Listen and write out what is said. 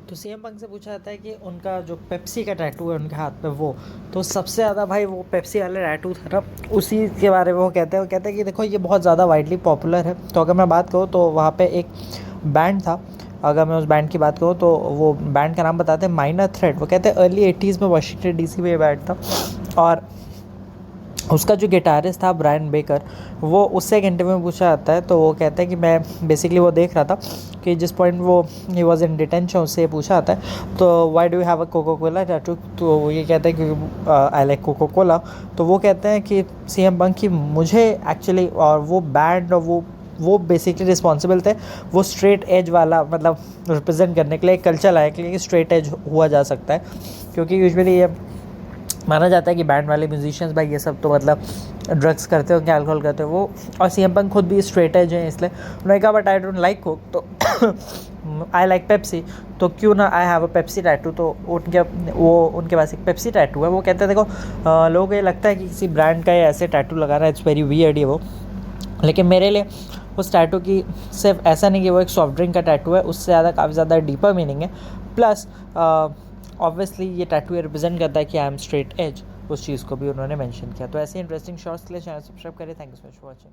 तो CM Punk से पूछा जाता है कि उनका जो पेप्सी का टैटू है उनके हाथ पे वो, तो सबसे ज़्यादा भाई वो पेप्सी वाला टैटू था ना, उसी के बारे में वो कहते हैं कि देखो ये बहुत ज़्यादा वाइडली पॉपुलर है। तो अगर मैं बात करूँ तो वहाँ पे एक बैंड था, अगर मैं उस बैंड की बात करूँ तो वो बैंड का नाम बताते हैं माइनर थ्रेट। वो कहते हैं अर्ली 80s में वाशिंगटन डीसी में ये बैंड था, और उसका जो गिटारिस्ट था ब्रायन बेकर, वो उससे एक इंटरव्यू में पूछा जाता है तो वो कहता है कि मैं बेसिकली वो देख रहा था कि जिस पॉइंट वो ही वॉज इन डिटेंशन, उससे ये पूछा जाता है तो why do you have a Coca Cola tattoo. तो वो ये कहता है कि आई लाइक कोको कोला। तो वो कहते हैं कि सीएम पंक की मुझे एक्चुअली, और वो बैंड और वो बेसिकली रिस्पॉन्सिबल थे वो स्ट्रेट एज वाला मतलब रिप्रेजेंट करने के लिए, कल्चर लाने के लिए कि स्ट्रेट एज हुआ जा सकता है, क्योंकि यूजुअली ये माना जाता है कि बैंड वाले म्यूजिशियंस भाई ये सब तो मतलब ड्रग्स करते हो, क्या अल्कोहल करते हो वो। और सीएम पंक खुद भी स्ट्रेट एज हैं, इसलिए उन्होंने कहा but I don't like Coke, तो आई लाइक पेप्सी, तो क्यों ना I have a Pepsi tattoo. तो उनके पास एक पेप्सी टैटू है। वो कहते हैं देखो लोगों को ये लगता है कि किसी ब्रांड का ये ऐसे टैटू लगाना इट्स वेरी वियर्ड ये वो, लेकिन मेरे लिए उस टैटू की सिर्फ ऐसा नहीं कि वो एक सॉफ्ट ड्रिंक का टैटू है, उससे ज़्यादा काफ़ी ज़्यादा डीपर मीनिंग है। प्लस ऑब्वियसली ये टैटू रिप्रेजेंट करता है कि आई एम स्ट्रेट एज, उस चीज़ को भी उन्होंने मेंशन किया। तो ऐसे इंटरेस्टिंग शॉर्ट्स के लिए चैनल सब्सक्राइब करें। Thank you so much for watching.